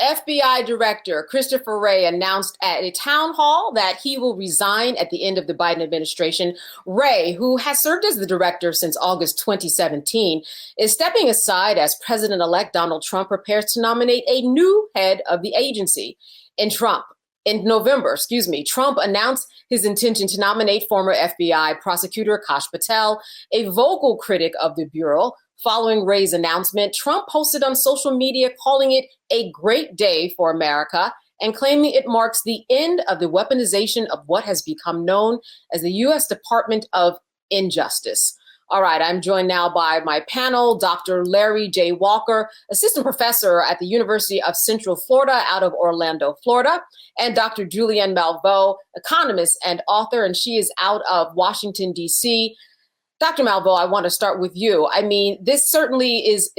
FBI Director Christopher Wray announced at a town hall that he will resign at the end of the Biden administration. Wray, who has served as the director since August 2017, is stepping aside as President-elect Donald Trump prepares to nominate a new head of the agency. In November, Trump announced his intention to nominate former FBI prosecutor Kash Patel, a vocal critic of the Bureau. Following Wray's announcement, Trump posted on social media calling it a great day for America and claiming it marks the end of the weaponization of what has become known as the U.S. Department of Injustice. All right, I'm joined now by my panel, Dr. Larry J. Walker, assistant professor at the University of Central Florida out of Orlando, Florida, and Dr. Julianne Malveaux, economist and author, and she is out of Washington, D.C. Dr. Malveaux, I want to start with you. I mean, this certainly is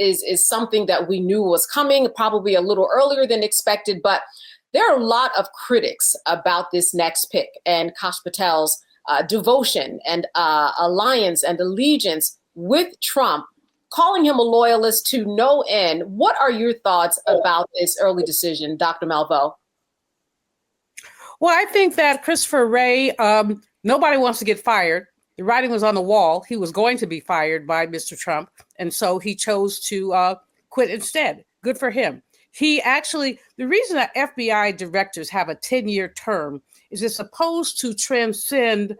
something that we knew was coming, probably a little earlier than expected, but there are a lot of critics about this next pick and Kash Patel's devotion and alliance and allegiance with Trump, calling him a loyalist to no end. What are your thoughts about this early decision, Dr. Malveaux? Well, I think that Christopher Wray, nobody wants to get fired. The writing was on the wall. He was going to be fired by Mr. Trump. And so he chose to quit instead. Good for him. He actually, the reason that FBI directors have a 10-year term is it's supposed to transcend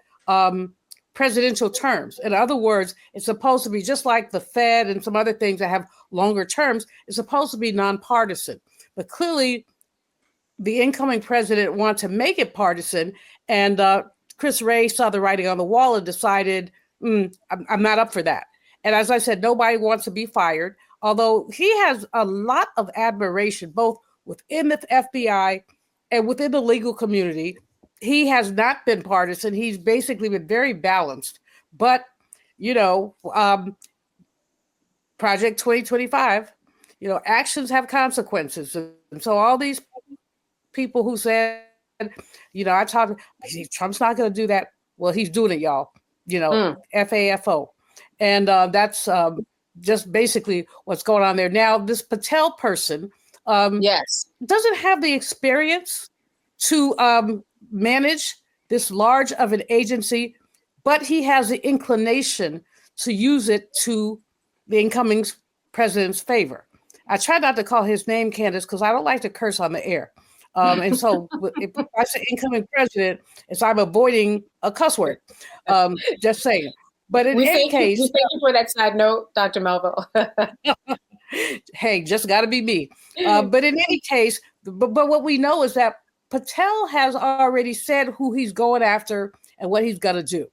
presidential terms. In other words, it's supposed to be just like the Fed and some other things that have longer terms. It's supposed to be nonpartisan. But clearly, the incoming president wants to make it partisan. And Chris Wray saw the writing on the wall and decided, I'm not up for that. And as I said, nobody wants to be fired, although he has a lot of admiration, both within the FBI and within the legal community. He has not been partisan. He's basically been very balanced. But, Project 2025, actions have consequences. And so all these people who said, Trump's not going to do that. Well, he's doing it, y'all, FAFO. And that's just basically what's going on there. Now, this Patel person doesn't have the experience to manage this large of an agency, but he has the inclination to use it to the incoming president's favor. I try not to call his name, Candace, because I don't like to curse on the air. And so if I say incoming president, I'm avoiding a cuss word, just saying. But in any case. Thank you for that side note, Dr. Malveaux. Hey, just got to be me. But in any case, but what we know is that Patel has already said who he's going after and what he's going to do.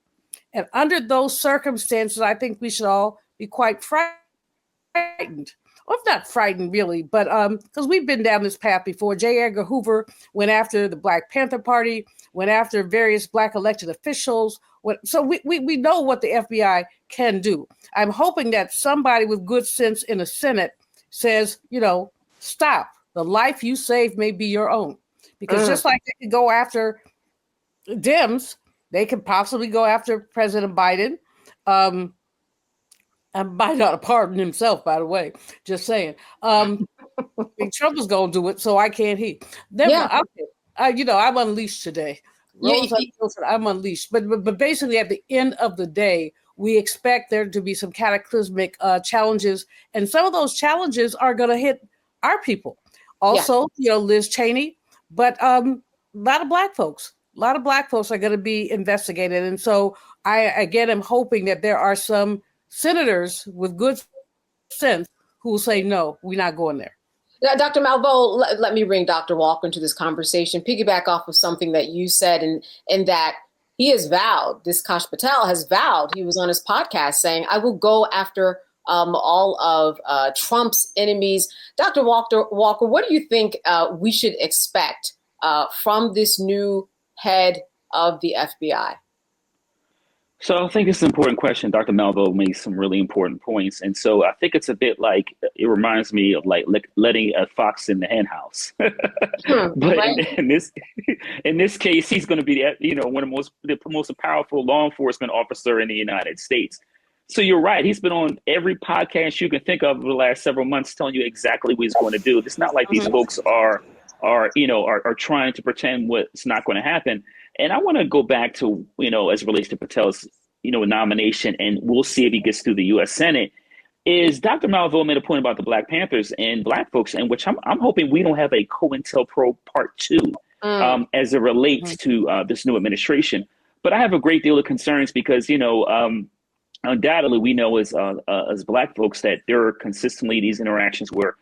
And under those circumstances, I think we should all be quite frightened. Well, not frightened really, but because we've been down this path before. J. Edgar Hoover went after the Black Panther Party, went after various Black elected officials. So we know what the FBI can do. I'm hoping that somebody with good sense in the Senate says, stop. The life you save may be your own. Because just like they could go after Dems, they could possibly go after President Biden. And Biden ought to pardon himself, by the way. Just saying. Trump is going to do it, so I can't he. I'm unleashed today. I'm unleashed. But basically, at the end of the day, we expect there to be some cataclysmic challenges. And some of those challenges are going to hit our people. Also, Liz Cheney. But a lot of Black folks. A lot of Black folks are going to be investigated. And so I, again, am hoping that there are some senators with good sense who will say, no, we're not going there. Now, Dr. Malveaux, let me bring Dr. Walker into this conversation, piggyback off of something that you said, and that he has vowed, this Kash Patel has vowed, he was on his podcast saying, I will go after all of Trump's enemies. Dr. Walker, what do you think we should expect from this new head of the FBI? So I think it's an important question. Dr. Malveaux made some really important points. And so I think it's a bit like, it reminds me of like letting a fox in the hen house. But in this case, he's going to be one of the most powerful law enforcement officer in the United States. So you're right. He's been on every podcast you can think of over the last several months, telling you exactly what he's going to do. It's not like these folks are trying to pretend what's not going to happen. And I want to go back to, as it relates to Patel's, nomination, and we'll see if he gets through the U.S. Senate. Is Dr. Malveaux made a point about the Black Panthers and Black folks, in which I'm hoping we don't have a COINTELPRO Part 2 as it relates to this new administration. But I have a great deal of concerns because, undoubtedly we know as Black folks that there are consistently these interactions where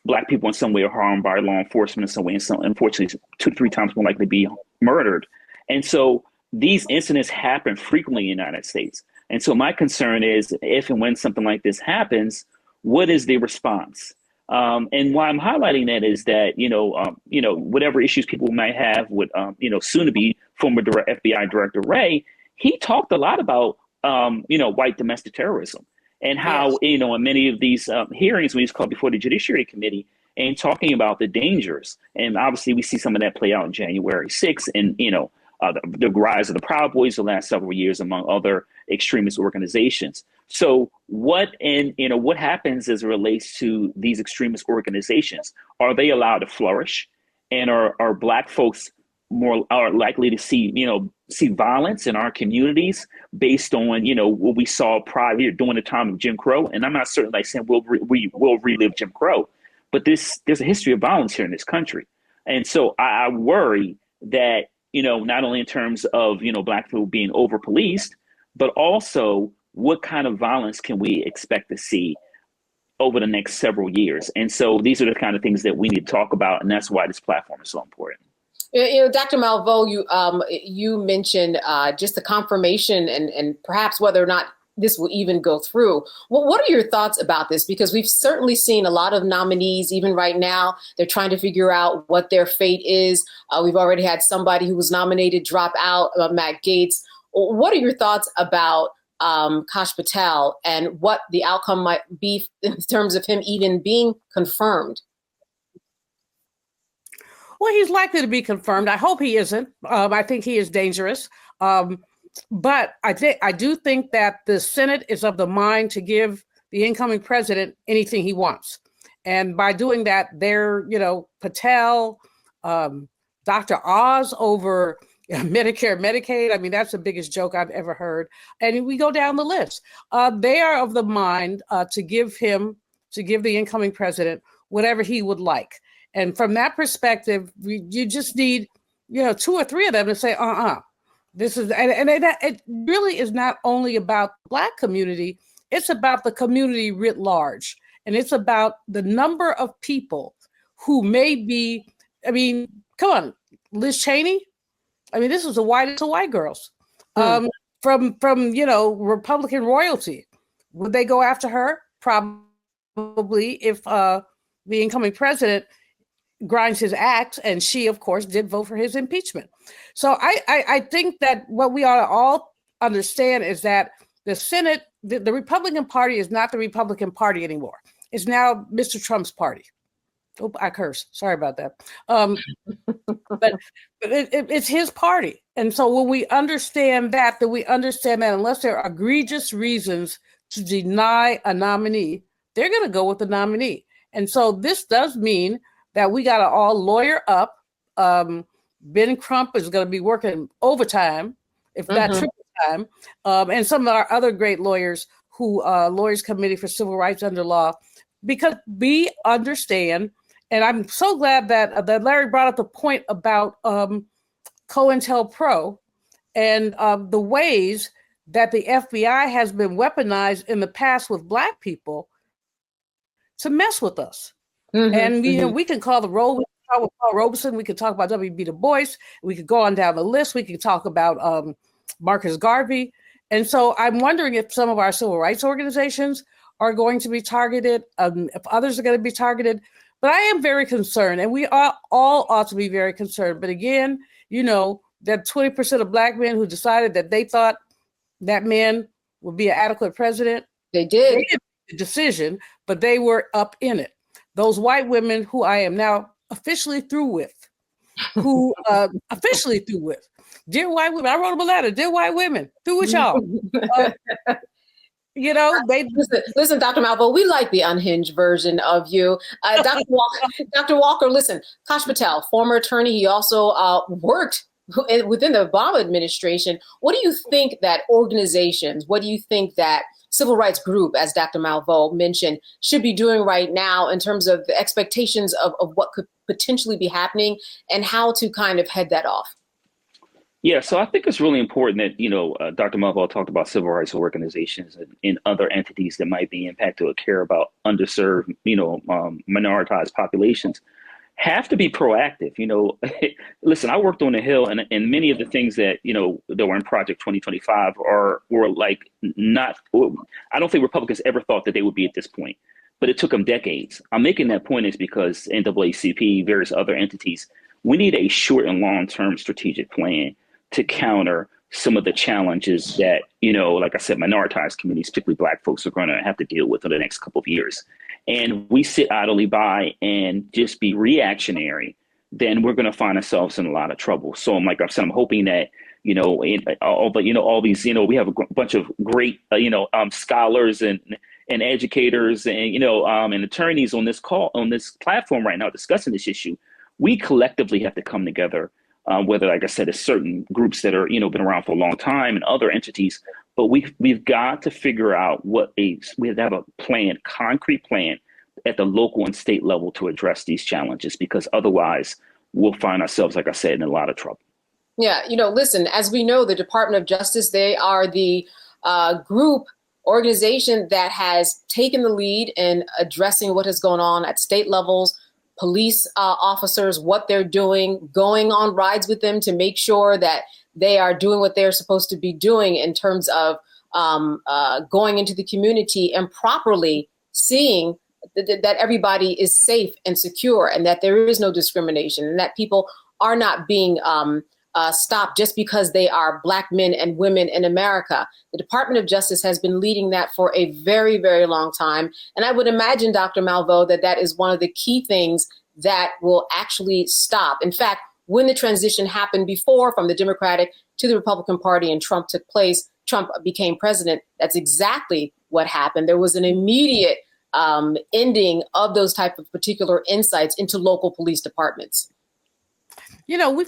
Black people in some way are harmed by law enforcement in some way, and some, unfortunately, 2 to 3 times more likely to be murdered. And so these incidents happen frequently in the United States. And so my concern is if and when something like this happens, what is the response? And why I'm highlighting that is that, whatever issues people might have with, soon to be former FBI Director Wray, he talked a lot about, white domestic terrorism and how, in many of these hearings when he's called before the Judiciary Committee and talking about the dangers. And obviously we see some of that play out on January 6th and, the rise of the Proud Boys the last several years, among other extremist organizations. So what happens as it relates to these extremist organizations? Are they allowed to flourish? And are Black folks are likely to see violence in our communities based on, what we saw prior during the time of Jim Crow? And I'm not certainly saying we will relive Jim Crow, but there's a history of violence here in this country. And so I worry that, not only in terms of, Black people being over policed, but also what kind of violence can we expect to see over the next several years? And so these are the kind of things that we need to talk about. And that's why this platform is so important. Dr. Malveaux, you mentioned just the confirmation and perhaps whether or not this will even go through. Well, what are your thoughts about this? Because we've certainly seen a lot of nominees, even right now, they're trying to figure out what their fate is. We've already had somebody who was nominated drop out, Matt Gaetz. What are your thoughts about Kash Patel and what the outcome might be in terms of him even being confirmed? Well, he's likely to be confirmed. I hope he isn't. I think he is dangerous. But I do think that the Senate is of the mind to give the incoming president anything he wants. And by doing that, they're, Patel, Dr. Oz over Medicare, Medicaid. I mean, that's the biggest joke I've ever heard. And we go down the list. They are of the mind to give the incoming president whatever he would like. And from that perspective, you just need, 2 or 3 of them to say, this is, and it really is not only about the Black community, it's about the community writ large. And it's about the number of people who may be, come on, Liz Cheney. This is the whitest of white girls. From Republican royalty. Would they go after her? Probably, if the incoming president grinds his axe, and she, of course, did vote for his impeachment. So I think that what we ought to all understand is that the Senate, the Republican Party is not the Republican Party anymore. It's now Mr. Trump's party. Oh, I curse. Sorry about that. But it's his party. And so when we understand that we understand that unless there are egregious reasons to deny a nominee, they're going to go with the nominee. And so this does mean that we got to all lawyer up. Ben Crump is going to be working overtime, if not triple time. And some of our other great lawyers Lawyers Committee for Civil Rights Under Law, because we understand, and I'm so glad that Larry brought up the point about COINTELPRO and the ways that the FBI has been weaponized in the past with Black people to mess with us. And we can call the roll. We can talk about Paul Robeson. We can talk about W.B. Du Bois. We could go on down the list. We can talk about Marcus Garvey. And so I'm wondering if some of our civil rights organizations are going to be targeted, if others are going to be targeted. But I am very concerned, and we all ought to be very concerned. But again, that 20% of Black men who decided that they thought that man would be an adequate president. They did the decision, but they were up in it. Those white women who I am now officially through with, Dear white women, I wrote them a letter. Dear white women, through with y'all. They listen, Dr. Malvo, we like the unhinged version of you. Dr. Walker, listen, Kash Patel, former attorney, he also worked within the Obama administration. What do you think that organizations, what do you think that civil rights group, as Dr. Malvo mentioned, should be doing right now in terms of the expectations of what could potentially be happening and how to kind of head that off? Yeah, so I think it's really important that, Dr. Malvo talked about civil rights organizations and other entities that might be impacted or care about underserved, minoritized populations have to be proactive. Listen, I worked on the Hill, and many of the things that, that were in Project 2025 were like not, I don't think Republicans ever thought that they would be at this point, but it took them decades. I'm making that point is because NAACP, various other entities, we need a short and long-term strategic plan to counter some of the challenges that, like I said, minoritized communities, particularly Black folks, are going to have to deal with in the next couple of years. And we sit idly by and just be reactionary, then we're going to find ourselves in a lot of trouble. So like I said, I'm hoping that, all these, we have a bunch of great, scholars and educators and, and attorneys on this platform right now discussing this issue. We collectively have to come together, whether, like I said, it's certain groups that are, been around for a long time and other entities, but we've got to figure out we have to have a plan, concrete plan at the local and state level to address these challenges, because otherwise we'll find ourselves, like I said, in a lot of trouble. Yeah, listen, as we know, the Department of Justice, they are the organization that has taken the lead in addressing what is going on at state levels, police officers, what they're doing, going on rides with them to make sure that they are doing what they're supposed to be doing in terms of going into the community and properly seeing that everybody is safe and secure and that there is no discrimination and that people are not being stopped just because they are Black men and women in America. The Department of Justice has been leading that for a very, very long time. And I would imagine, Dr. Malvo, that is one of the key things that will actually stop. In fact, when the transition happened before from the Democratic to the Republican Party and Trump became president, that's exactly what happened. There was an immediate ending of those type of particular insights into local police departments.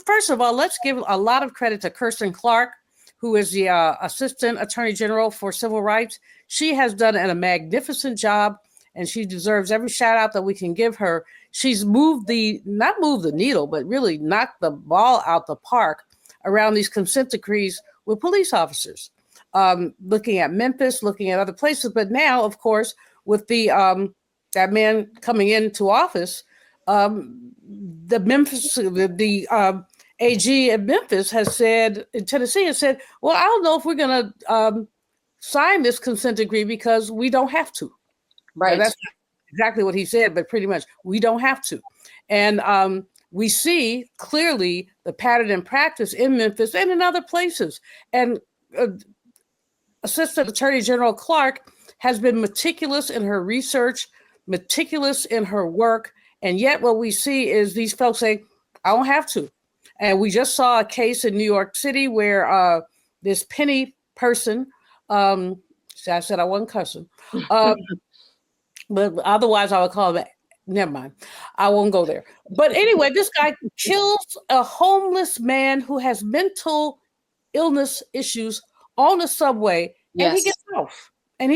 First of all, let's give a lot of credit to Kirsten Clark, who is the Assistant Attorney General for Civil Rights. She has done a magnificent job, and she deserves every shout out that we can give her. She's not moved the needle, but really knocked the ball out the park around these consent decrees with police officers, looking at Memphis, looking at other places. But now, of course, with the that man coming into office, the AG at Memphis has said, in Tennessee, has said, well, I don't know if we're going to sign this consent decree because we don't have to. Right. Now, that's exactly what he said, but pretty much we don't have to. And we see clearly the pattern and practice in Memphis and in other places. And Assistant Attorney General Clark has been meticulous in her research, meticulous in her work. And yet what we see is these folks say, I don't have to. And we just saw a case in New York City where this Penny person, I said I wasn't cussing, but otherwise I would call it, never mind. I won't go there. But anyway, this guy kills a homeless man who has mental illness issues on the subway, and he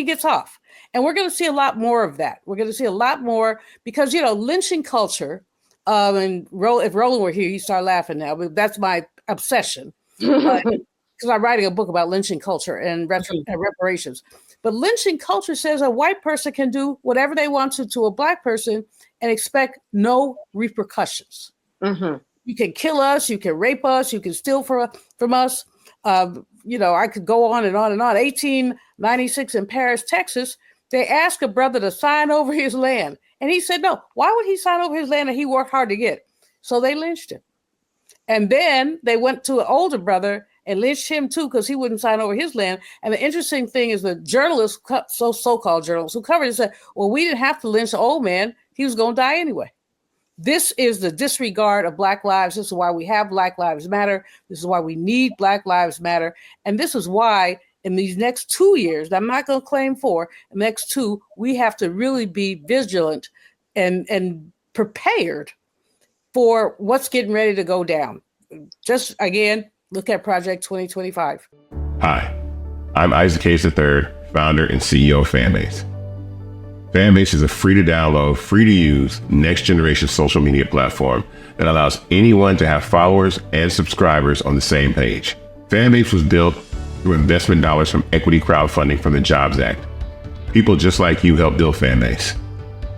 gets off. And we're going to see a lot more of that. We're going to see a lot more because, lynching culture, and if Roland were here, he'd start laughing now, but that's my obsession. Because I'm writing a book about lynching culture and reparations. But lynching culture says a white person can do whatever they want to a Black person and expect no repercussions. Mm-hmm. You can kill us, you can rape us, you can steal from us. I could go on and on and on. 1896 in Paris, Texas, they asked a brother to sign over his land. And he said, no, why would he sign over his land that he worked hard to get? So they lynched him. And then they went to an older brother and lynched him too, because he wouldn't sign over his land. And the interesting thing is the journalists, so-called journalists who covered it said, well, we didn't have to lynch the old man. He was going to die anyway. This is the disregard of Black lives. This is why we have Black Lives Matter. This is why we need Black Lives Matter. And this is why in these next 2 years, I'm not going to claim 4, the next 2, we have to really be vigilant and prepared for what's getting ready to go down. Just, again, look at Project 2025. Hi, I'm Isaac Hayes III, founder and CEO of Fanbase. Fanbase is a free to download, free to use, next generation social media platform that allows anyone to have followers and subscribers on the same page. Fanbase was built through investment dollars from equity crowdfunding from the Jobs Act. People just like you help build Fanbase,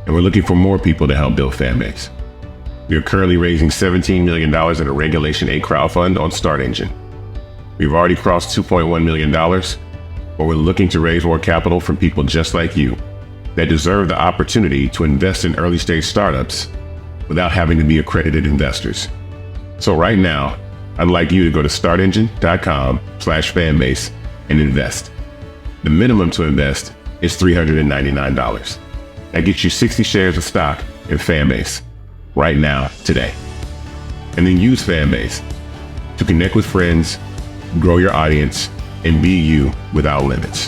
and we're looking for more people to help build Fanbase. We are currently raising $17 million in a Regulation A crowdfund on Start Engine. We've already crossed $2.1 million, but we're looking to raise more capital from people just like you that deserve the opportunity to invest in early stage startups without having to be accredited investors. So right now, I'd like you to go to startengine.com/fanbase and invest. The minimum to invest is $399. That gets you 60 shares of stock in Fanbase right now, today. And then use Fanbase to connect with friends, grow your audience, and be you without limits.